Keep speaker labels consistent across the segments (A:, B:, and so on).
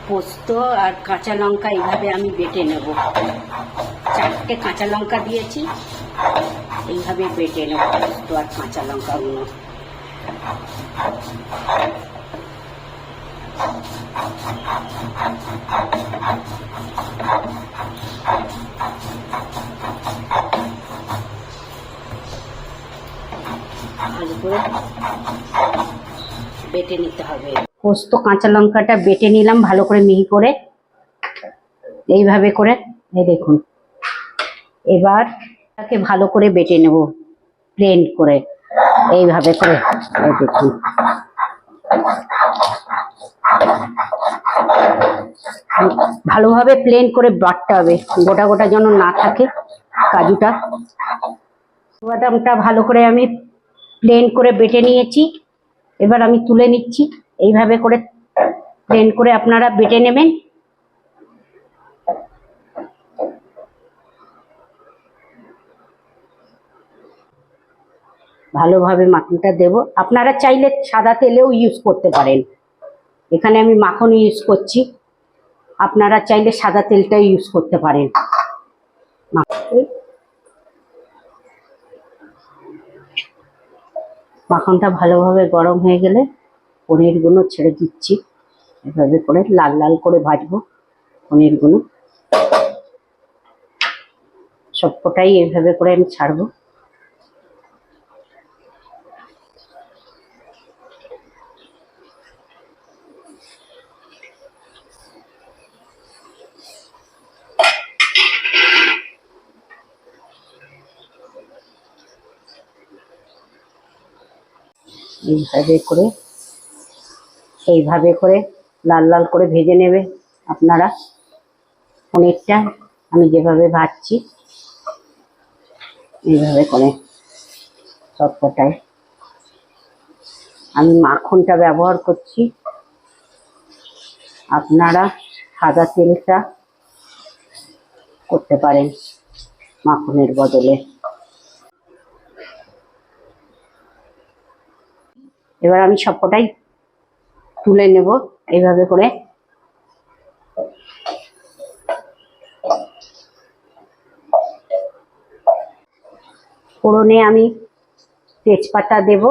A: পোস্ত আর কাঁচা লঙ্কা এইভাবে আমি বেটে নেব। 4টে কাঁচা লঙ্কা দিয়েছি, এইভাবে বেটে নেব পোস্ত আর কাঁচা লঙ্কাগুলো। ভালো করে বেটে নিতে হবে। পোস্ত কাঁচা লঙ্কাটা বেটে নিলাম ভালো করে মিহি করে, এইভাবে করে। এই দেখুন, এবার তাকে ভালো করে বেটে নেব প্লেন করে, এইভাবে করে। এই দেখুন, ভালোভাবে প্লেন করে বাটতে হবে, গোটা গোটা যেন না থাকে কাজুটা। বাদামটা ভালো করে আমি প্লেন করে বেটে নিয়েছি, এবার আমি তুলে নিচ্ছি। এইভাবে করে প্লেন করে আপনারা বেটে নেবেন। ভালোভাবে মাখনটা দেব। আপনারা চাইলে সাদা তেলেও ইউজ করতে পারেন, এখানে আমি মাখন ইউজ করছি, আপনারা চাইলে সাদা তেলটা ইউজ করতে পারেন। মাখনটা ভালোভাবে গরম হয়ে গেলে পনিরগুলো ছেড়ে দিচ্ছি, এভাবে করে লাল লাল করে ভাজবো পনিরগুলো সবকটাই, এইভাবে করে আমি ছাড়বো। এইভাবে করে লাল লাল করে ভেজে নেবে আপনারা পনিরটা। আমি যেভাবে ভাজছি এইভাবে করে সবকটায়। আমি মাখনটা ব্যবহার করছি, আপনারা সাদা তেলটা করতে পারেন মাখনের বদলে। এবার আমি সবকটাই তুলে নেব এইভাবে করে। ফোড়নে আমি তেজপাতা দেব,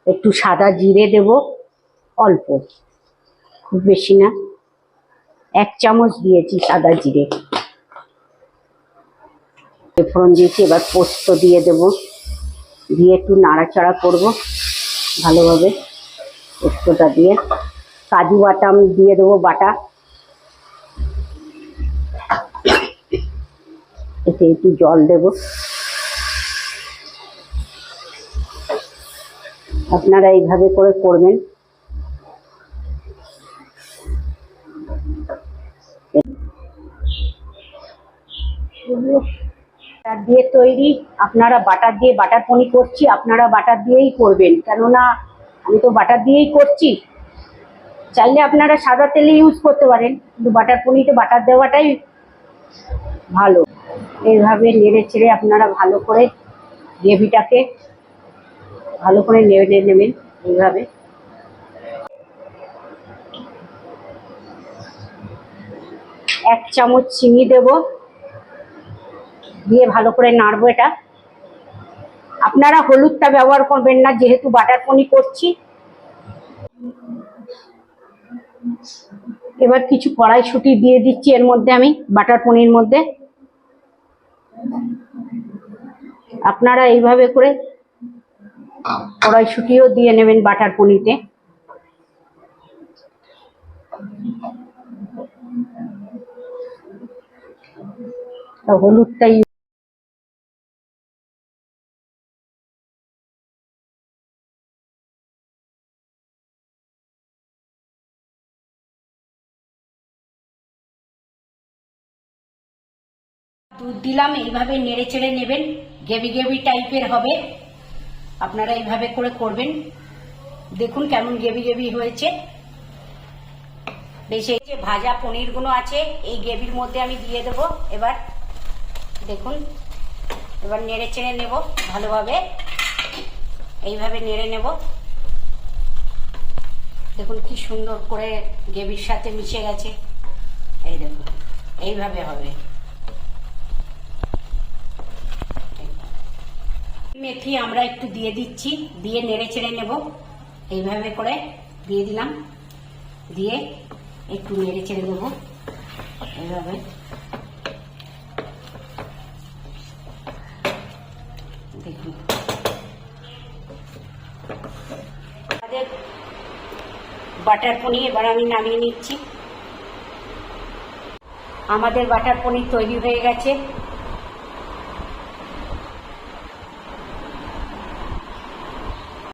A: একটু সাদা জিরে দেব অল্প, খুব বেশি না, 1 চামচ দিয়েছি সাদা জিরে। ফোড়ন দিয়েছি, এবার পোস্ত দিয়ে দেব, দিয়ে একটু নাড়াচাড়া করব ভালোভাবে পোস্তটা দিয়ে। কাজু বাটা আমি দিয়ে দেবো বাটা, এতে একটু জল দেব। আপনারা এইভাবে করে করবেন। বাটার দিয়ে তৈরি, আপনারা বাটার দিয়ে, বাটার পনির করছি, আপনারা বাটার দিয়েই করবেন, কেননা আমি তো বাটার দিয়েই করছি। চাইলে আপনারা সাদা তেলে ইউজ করতে পারেন, কিন্তু বাটার পনিরে বাটার দেওয়াটাই ভালো। এইভাবে নেড়ে ছেড়ে আপনারা ভালো করে গ্রেভিটাকে ভালো করে নেড়ে নেবেন এইভাবে। এক চামচ চিনি দেব, দিয়ে ভালো করে নাড়বো এটা। আপনারা হলুদটা ব্যবহার করবেন না, যেহেতু বাটার পনির করছি। এবার কিছু কড়াইশুঁটি দিয়ে দিচ্ছি এর মধ্যে, আমি বাটার পনির মধ্যে। আপনারা এইভাবে করে কড়াইশুঁটিও দিয়ে নেবেন বাটার পনিরে। হলুদটা দুধ দিলাম, এইভাবে নেড়ে চেড়ে নেবেন, গ্রেভি গ্রেভি টাইপের হবে। আপনারা এইভাবে করে করবেন, দেখুন কেমন গ্রেভি গ্রেভি হয়েছে। বেশি যে ভাজা পনিরগুলো আছে এই গ্রেভির মধ্যে আমি দিয়ে দেবো। এবার দেখুন, এবার নেড়ে চেড়ে নেব ভালোভাবে, এইভাবে নেড়ে নেব। দেখুন কি সুন্দর করে গ্রেভির সাথে মিশে গেছে। এই দেখুন, এইভাবে হবে। মেথি আমরা একটু দিয়ে দিচ্ছি, দিয়ে নেড়ে চেড়ে নেব। এইভাবে করে দিয়ে দিলাম, দিয়ে একটু নেড়ে চেড়ে দেবো এইভাবে। দেখুন আমাদের বাটার পনির এবার আমি নামিয়ে নিচ্ছি। আমাদের বাটার পনির তৈরি হয়ে গেছে।